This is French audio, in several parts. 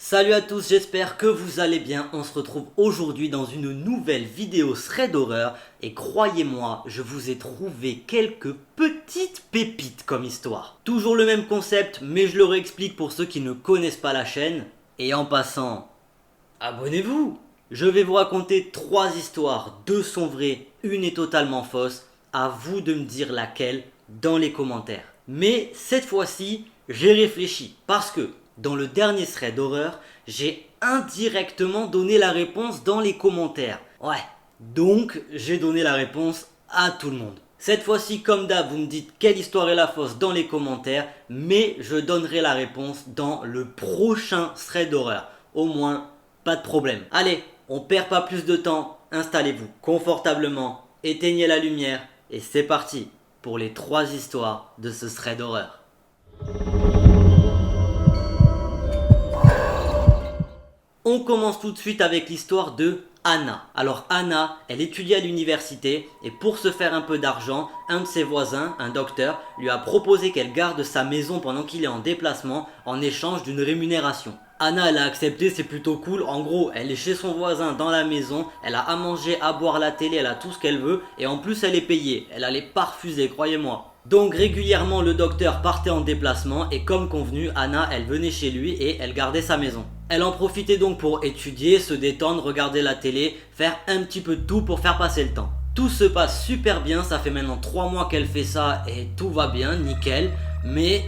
Salut à tous, j'espère que vous allez bien. On se retrouve aujourd'hui dans une nouvelle vidéo thread d'horreur et croyez-moi, je vous ai trouvé quelques petites pépites comme histoire. Toujours le même concept, mais je le réexplique pour ceux qui ne connaissent pas la chaîne. Et en passant, abonnez-vous. Je vais vous raconter 3 histoires, 2 sont vraies, une est totalement fausse. À vous de me dire laquelle dans les commentaires. Mais cette fois-ci, j'ai réfléchi parce que dans le dernier thread d'horreur, j'ai indirectement donné la réponse dans les commentaires. Ouais, donc j'ai donné la réponse à tout le monde. Cette fois-ci, comme d'hab, vous me dites quelle histoire est la fausse dans les commentaires, mais je donnerai la réponse dans le prochain thread d'horreur. Au moins, pas de problème. Allez, on perd pas plus de temps, installez-vous confortablement, éteignez la lumière, et c'est parti pour les 3 histoires de ce thread d'horreur. On commence tout de suite avec l'histoire de Anna. Alors Anna, elle étudie à l'université et pour se faire un peu d'argent, un de ses voisins, un docteur, lui a proposé qu'elle garde sa maison pendant qu'il est en déplacement en échange d'une rémunération. Anna, elle a accepté, c'est plutôt cool. En gros, elle est chez son voisin dans la maison, elle a à manger, à boire, la télé, elle a tout ce qu'elle veut et en plus elle est payée. Elle allait pas refuser, croyez-moi. Donc régulièrement le docteur partait en déplacement et comme convenu, Anna elle venait chez lui et elle gardait sa maison. Elle en profitait donc pour étudier, se détendre, regarder la télé, faire un petit peu de tout pour faire passer le temps. Tout se passe super bien, ça fait maintenant 3 mois qu'elle fait ça et tout va bien, nickel. Mais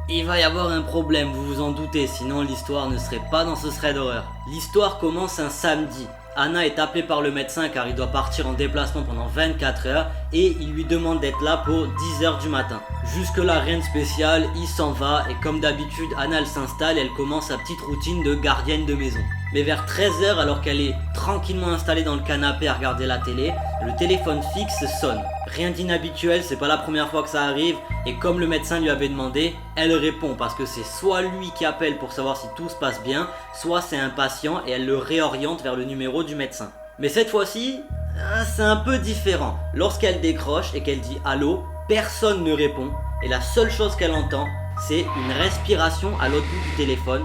il va y avoir un problème, vous vous en doutez, sinon l'histoire ne serait pas dans ce thread d'horreur. L'histoire commence un samedi. Anna est appelée par le médecin car il doit partir en déplacement pendant 24 heures et il lui demande d'être là pour 10 heures du matin. Jusque là rien de spécial, il s'en va et comme d'habitude Anna elle s'installe et elle commence sa petite routine de gardienne de maison. Mais vers 13 heures alors qu'elle est tranquillement installée dans le canapé à regarder la télé, le téléphone fixe sonne. Rien d'inhabituel, c'est pas la première fois que ça arrive et comme le médecin lui avait demandé, elle répond parce que c'est soit lui qui appelle pour savoir si tout se passe bien, soit c'est un patient et elle le réoriente vers le numéro du médecin. Mais cette fois-ci, c'est un peu différent. Lorsqu'elle décroche et qu'elle dit allô, personne ne répond et la seule chose qu'elle entend, c'est une respiration à l'autre bout du téléphone,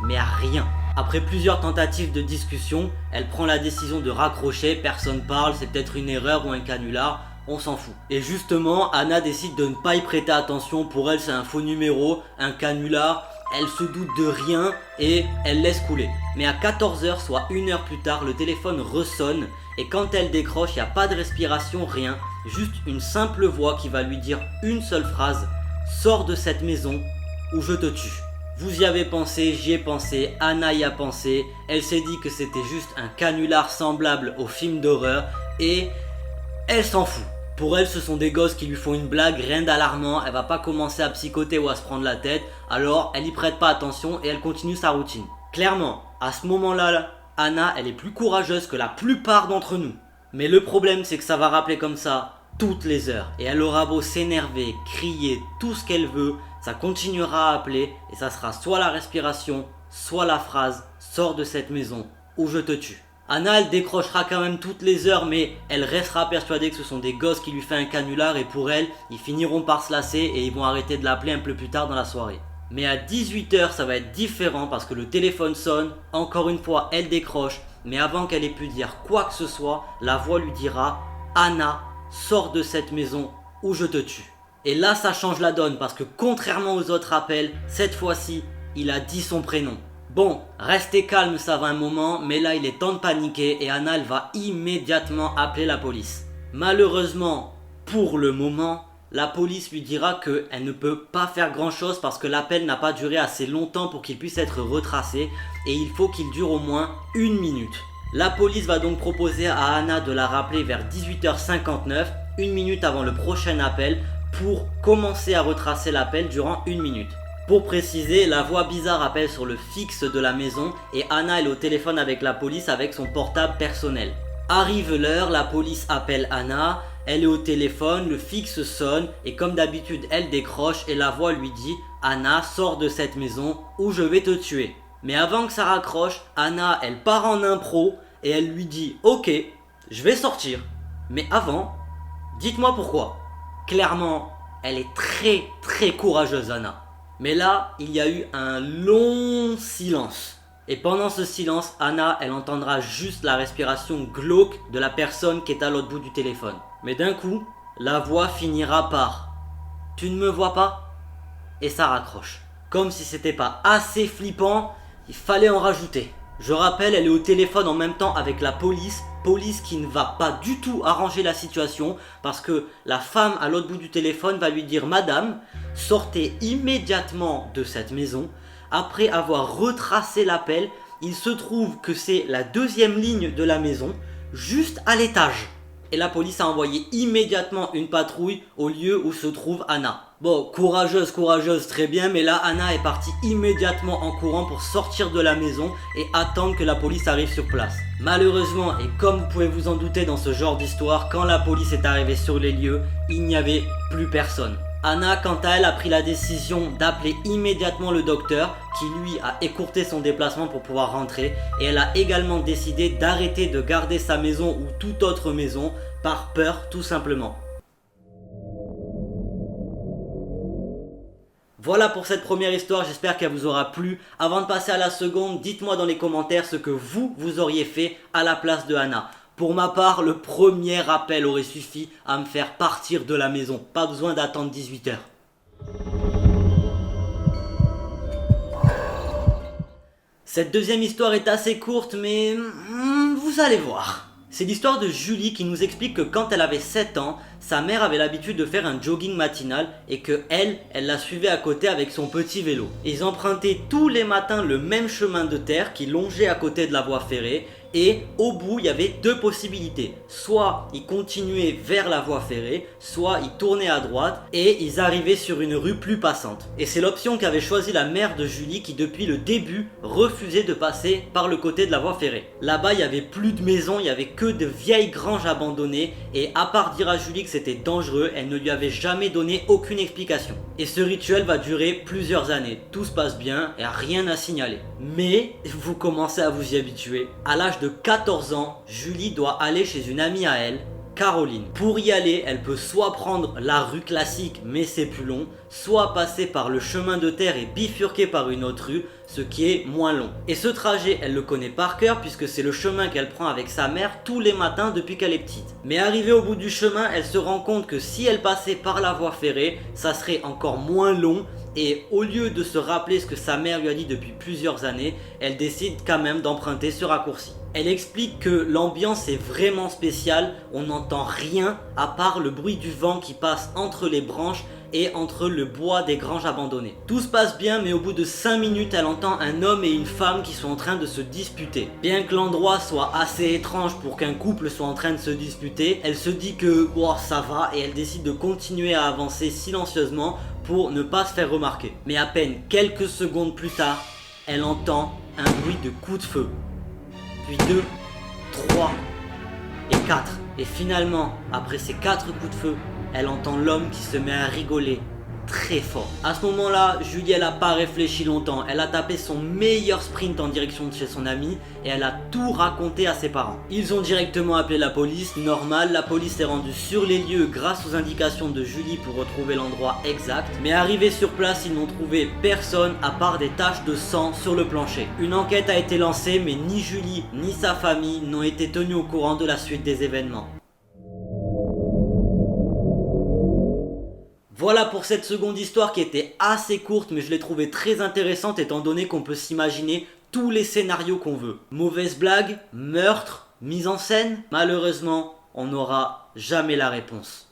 mais à rien. Après plusieurs tentatives de discussion, elle prend la décision de raccrocher, personne parle, c'est peut-être une erreur ou un canular, on s'en fout. Et justement, Anna décide de ne pas y prêter attention, pour elle c'est un faux numéro, un canular, elle se doute de rien et elle laisse couler. Mais à 14 heures, soit 1 heure plus tard, le téléphone ressonne et quand elle décroche, il n'y a pas de respiration, rien, juste une simple voix qui va lui dire une seule phrase, sors de cette maison ou je te tue. Vous y avez pensé, j'y ai pensé, Anna y a pensé, elle s'est dit que c'était juste un canular semblable au film d'horreur et elle s'en fout. Pour elle ce sont des gosses qui lui font une blague, rien d'alarmant, elle va pas commencer à psychoter ou à se prendre la tête, alors elle y prête pas attention et elle continue sa routine. Clairement, à ce moment-là, Anna elle est plus courageuse que la plupart d'entre nous. Mais le problème c'est que ça va rappeler comme ça toutes les heures et elle aura beau s'énerver, crier, tout ce qu'elle veut, ça continuera à appeler et ça sera soit la respiration, soit la phrase « Sors de cette maison ou je te tue ». Anna elle décrochera quand même toutes les heures mais elle restera persuadée que ce sont des gosses qui lui font un canular et pour elle, ils finiront par se lasser et ils vont arrêter de l'appeler un peu plus tard dans la soirée. Mais à 18 heures ça va être différent parce que le téléphone sonne, encore une fois elle décroche, mais avant qu'elle ait pu dire quoi que ce soit, la voix lui dira « Anna, sors de cette maison ou je te tue ». Et là ça change la donne parce que contrairement aux autres appels, cette fois-ci, il a dit son prénom. Bon, restez calme ça va un moment, mais là il est temps de paniquer et Anna elle va immédiatement appeler la police. Malheureusement, pour le moment, la police lui dira qu'elle ne peut pas faire grand chose parce que l'appel n'a pas duré assez longtemps pour qu'il puisse être retracé et il faut qu'il dure au moins 1 minute. La police va donc proposer à Anna de la rappeler vers 18h59, 1 minute avant le prochain appel, pour commencer à retracer l'appel durant 1 minute. Pour préciser, la voix bizarre appelle sur le fixe de la maison et Anna est au téléphone avec la police avec son portable personnel. Arrive l'heure, la police appelle Anna, elle est au téléphone, le fixe sonne et comme d'habitude elle décroche et la voix lui dit « Anna, sors de cette maison ou je vais te tuer ». Mais avant que ça raccroche, Anna elle part en impro et elle lui dit « Ok, je vais sortir, mais avant, dites-moi pourquoi ». Clairement, elle est très courageuse Anna. Mais là, il y a eu un long silence. Et pendant ce silence, Anna, elle entendra juste la respiration glauque de la personne qui est à l'autre bout du téléphone. Mais d'un coup, la voix finira par « Tu ne me vois pas ?» et ça raccroche. Comme si c'était pas assez flippant, il fallait en rajouter. Je rappelle, elle est au téléphone en même temps avec la police qui ne va pas du tout arranger la situation parce que la femme à l'autre bout du téléphone va lui dire « Madame, sortez immédiatement de cette maison ». Après avoir retracé l'appel, il se trouve que c'est la deuxième ligne de la maison, juste à l'étage. Et la police a envoyé immédiatement une patrouille au lieu où se trouve Anna. Bon, courageuse, très bien, mais là Anna est partie immédiatement en courant pour sortir de la maison et attendre que la police arrive sur place. Malheureusement, et comme vous pouvez vous en douter dans ce genre d'histoire, quand la police est arrivée sur les lieux, il n'y avait plus personne. Anna, quant à elle, a pris la décision d'appeler immédiatement le docteur qui lui a écourté son déplacement pour pouvoir rentrer et elle a également décidé d'arrêter de garder sa maison ou toute autre maison par peur tout simplement. Voilà pour cette première histoire, j'espère qu'elle vous aura plu. Avant de passer à la seconde, dites-moi dans les commentaires ce que vous auriez fait à la place de Anna. Pour ma part, le premier appel aurait suffi à me faire partir de la maison. Pas besoin d'attendre 18 heures. Cette deuxième histoire est assez courte, mais vous allez voir. C'est l'histoire de Julie qui nous explique que quand elle avait 7 ans, sa mère avait l'habitude de faire un jogging matinal et que elle la suivait à côté avec son petit vélo. Ils empruntaient tous les matins le même chemin de terre qui longeait à côté de la voie ferrée et au bout il y avait deux possibilités. Soit ils continuaient vers la voie ferrée, soit ils tournaient à droite et ils arrivaient sur une rue plus passante. Et c'est l'option qu'avait choisi la mère de Julie qui depuis le début refusait de passer par le côté de la voie ferrée. Là-bas il n'y avait plus de maisons, il n'y avait que de vieilles granges abandonnées et à part dire à Julie que c'était dangereux, elle ne lui avait jamais donné aucune explication. Et ce rituel va durer plusieurs années, tout se passe bien et rien à signaler. Mais vous commencez à vous y habituer. À l'âge de 14 ans, Julie doit aller chez une amie à elle, Caroline. Pour y aller, elle peut soit prendre la rue classique, mais c'est plus long, soit passer par le chemin de terre et bifurquer par une autre rue, ce qui est moins long. Et ce trajet, elle le connaît par cœur puisque c'est le chemin qu'elle prend avec sa mère tous les matins depuis qu'elle est petite. Mais arrivée au bout du chemin, elle se rend compte que si elle passait par la voie ferrée, ça serait encore moins long. Et au lieu de se rappeler ce que sa mère lui a dit depuis plusieurs années, elle décide quand même d'emprunter ce raccourci. Elle explique que l'ambiance est vraiment spéciale, on n'entend rien à part le bruit du vent qui passe entre les branches et entre le bois des granges abandonnées. Tout se passe bien mais au bout de 5 minutes elle entend un homme et une femme qui sont en train de se disputer. Bien que l'endroit soit assez étrange pour qu'un couple soit en train de se disputer, elle se dit que ça va et elle décide de continuer à avancer silencieusement pour ne pas se faire remarquer. Mais à peine quelques secondes plus tard, elle entend un bruit de coup de feu. Puis 2, 3 et 4. Et finalement, après ces 4 coups de feu, elle entend l'homme qui se met à rigoler très fort. À ce moment-là, Julie, elle n'a pas réfléchi longtemps. Elle a tapé son meilleur sprint en direction de chez son ami et elle a tout raconté à ses parents. Ils ont directement appelé la police, normal. La police est rendue sur les lieux grâce aux indications de Julie pour retrouver l'endroit exact. Mais arrivés sur place, ils n'ont trouvé personne à part des taches de sang sur le plancher. Une enquête a été lancée, mais ni Julie ni sa famille n'ont été tenus au courant de la suite des événements. Voilà pour cette seconde histoire qui était assez courte mais je l'ai trouvée très intéressante étant donné qu'on peut s'imaginer tous les scénarios qu'on veut. Mauvaise blague, meurtre, mise en scène, malheureusement on n'aura jamais la réponse.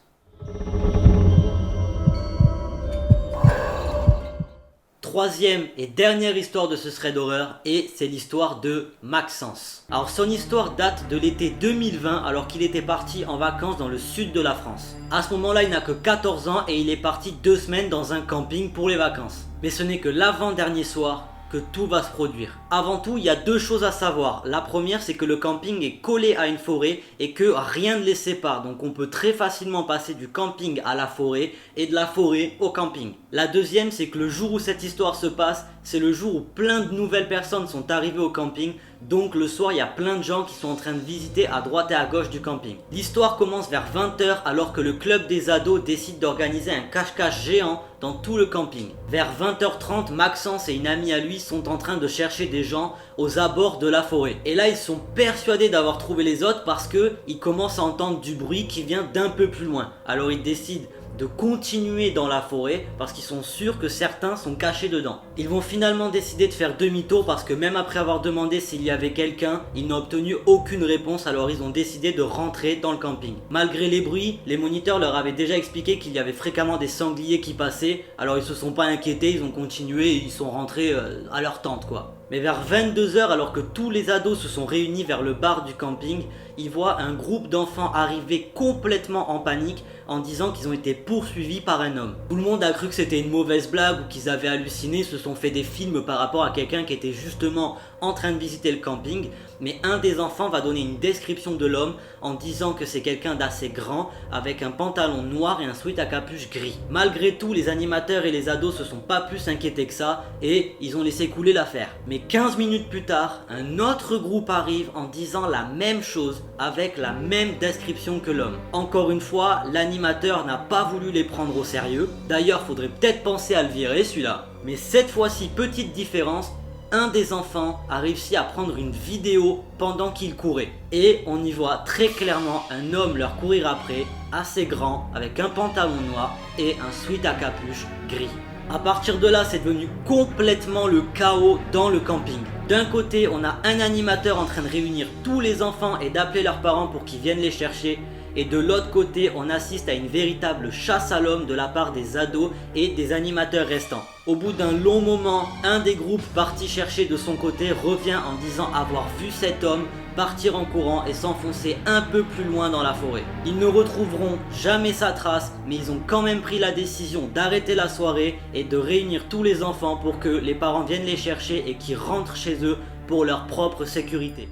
Troisième et dernière histoire de ce thread d'horreur et c'est l'histoire de Maxence. Alors son histoire date de l'été 2020 alors qu'il était parti en vacances dans le sud de la France. À ce moment là il n'a que 14 ans et il est parti 2 semaines dans un camping pour les vacances. Mais ce n'est que l'avant-dernier soir que tout va se produire. Avant tout, il y a 2 choses à savoir. La première, c'est que le camping est collé à une forêt et que rien ne les sépare. Donc on peut très facilement passer du camping à la forêt et de la forêt au camping. La deuxième, c'est que le jour où cette histoire se passe, c'est le jour où plein de nouvelles personnes sont arrivées au camping. Donc le soir, il y a plein de gens qui sont en train de visiter à droite et à gauche du camping. L'histoire commence vers 20 h alors que le club des ados décide d'organiser un cache-cache géant dans tout le camping. Vers 20 h 30, Maxence et une amie à lui sont en train de chercher des gens aux abords de la forêt. Et là, ils sont persuadés d'avoir trouvé les autres parce qu'ils commencent à entendre du bruit qui vient d'un peu plus loin. Alors ils décident de continuer dans la forêt parce qu'ils sont sûrs que certains sont cachés dedans. Ils vont finalement décider de faire demi-tour parce que même après avoir demandé s'il y avait quelqu'un, ils n'ont obtenu aucune réponse, alors ils ont décidé de rentrer dans le camping. Malgré les bruits, les moniteurs leur avaient déjà expliqué qu'il y avait fréquemment des sangliers qui passaient, alors ils se sont pas inquiétés, ils ont continué et ils sont rentrés à leur tente quoi. Mais vers 22 h, alors que tous les ados se sont réunis vers le bar du camping, ils voient un groupe d'enfants arriver complètement en panique en disant qu'ils ont été poursuivis par un homme. Tout le monde a cru que c'était une mauvaise blague ou qu'ils avaient halluciné, se sont fait des films par rapport à quelqu'un qui était justement en train de visiter le camping. Mais un des enfants va donner une description de l'homme en disant que c'est quelqu'un d'assez grand avec un pantalon noir et un sweat à capuche gris. Malgré tout, les animateurs et les ados se sont pas plus inquiétés que ça et ils ont laissé couler l'affaire. Mais 15 minutes plus tard, un autre groupe arrive en disant la même chose avec la même description que l'homme. Encore une fois, l'animateur n'a pas voulu les prendre au sérieux. D'ailleurs, faudrait peut-être penser à le virer celui-là. Mais cette fois-ci, petite différence, un des enfants a réussi à prendre une vidéo pendant qu'il courait. Et on y voit très clairement un homme leur courir après, assez grand, avec un pantalon noir et un sweat à capuche gris. À partir de là, c'est devenu complètement le chaos dans le camping. D'un côté, on a un animateur en train de réunir tous les enfants et d'appeler leurs parents pour qu'ils viennent les chercher. Et de l'autre côté, on assiste à une véritable chasse à l'homme de la part des ados et des animateurs restants. Au bout d'un long moment, un des groupes partis chercher de son côté revient en disant avoir vu cet homme partir en courant et s'enfoncer un peu plus loin dans la forêt. Ils ne retrouveront jamais sa trace, mais ils ont quand même pris la décision d'arrêter la soirée et de réunir tous les enfants pour que les parents viennent les chercher et qu'ils rentrent chez eux pour leur propre sécurité.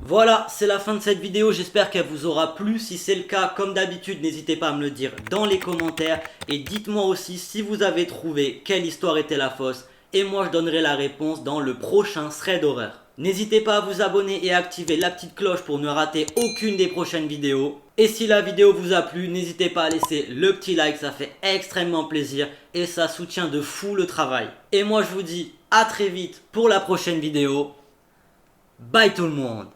Voilà, c'est la fin de cette vidéo, j'espère qu'elle vous aura plu. Si c'est le cas, comme d'habitude, n'hésitez pas à me le dire dans les commentaires. Et dites-moi aussi si vous avez trouvé quelle histoire était la fausse. Et moi, je donnerai la réponse dans le prochain thread d'horreur. N'hésitez pas à vous abonner et à activer la petite cloche pour ne rater aucune des prochaines vidéos. Et si la vidéo vous a plu, n'hésitez pas à laisser le petit like, ça fait extrêmement plaisir. Et ça soutient de fou le travail. Et moi, je vous dis à très vite pour la prochaine vidéo. Bye tout le monde!